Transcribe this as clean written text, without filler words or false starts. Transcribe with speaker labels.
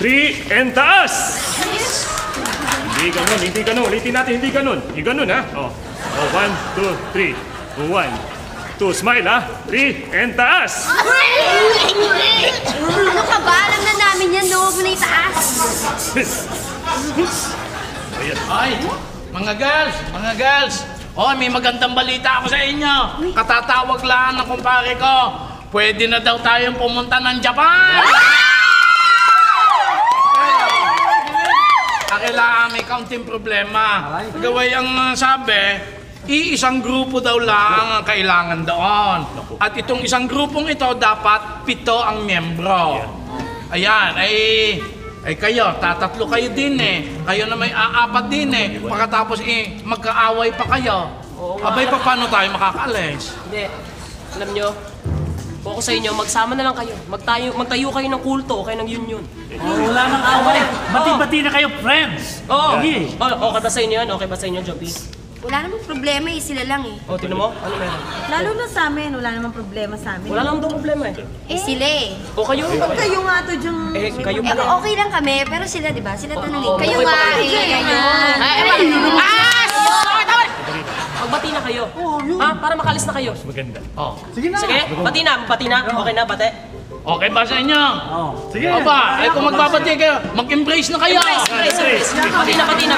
Speaker 1: 3 and taas! Hindi ganun, hindi ganun. Ulitin natin, hindi ganun. Hindi ganun, ha? Oh, 1, 2, 3. 1, 2, smile, ha? 3 and taas!
Speaker 2: Ano ka ba? Alam na namin yan, no? Huwag mo na itaas.
Speaker 1: Ayan.
Speaker 3: Ay, mga girls. Oh, may magandang balita ako sa inyo. Katatawag lang ng kumpare ko. Pwede na daw tayong pumunta ng Japan. Kailangan may kaunting problema. Gaway ang sabi, iisang grupo daw lang ang kailangan doon. At itong isang grupong ito, dapat 7 ang miyembro. Ayan, ay kayo, tatatlo kayo din eh. Kayo na may aapat din eh. Pagkatapos magkaaway pa kayo. Abay, paano tayo makakaalis?
Speaker 4: Hindi. Alam nyo, kung ako sa inyo, magsama na lang kayo. Magtayo kayo ng kulto o kayo ng union.
Speaker 5: Wala nang away. Bati-bati na kayo, friends.
Speaker 4: Oo.
Speaker 5: Sige.
Speaker 4: Okay ba sa inyo yan? Okay ba sa inyo, Joby?
Speaker 2: Wala namang problema eh, sila lang eh.
Speaker 4: O, tinan mo? Ano meron?
Speaker 6: Lalo na sa amin, wala namang problema sa amin.
Speaker 4: Wala naman daw problema eh.
Speaker 2: Eh sila eh.
Speaker 4: O kayo?
Speaker 6: Pag kayo nga to dyang...
Speaker 4: Kayo
Speaker 2: Eh
Speaker 4: pala.
Speaker 2: okay lang kami, pero sila diba? Sila tanongin.
Speaker 4: Oo,
Speaker 2: Kayo
Speaker 4: okay pa
Speaker 2: nga
Speaker 4: kayo.
Speaker 2: eh, kayo.
Speaker 4: Magbati na kayo. Ha? Para makalis na kayo.
Speaker 1: Maganda.
Speaker 4: Sige, bati na. Okay na, bate.
Speaker 3: Okay ba sa inyo?
Speaker 5: Sige.
Speaker 3: Aba, kung magbabati kayo, mag-embrace na kayo.
Speaker 4: Embrace. Bati na.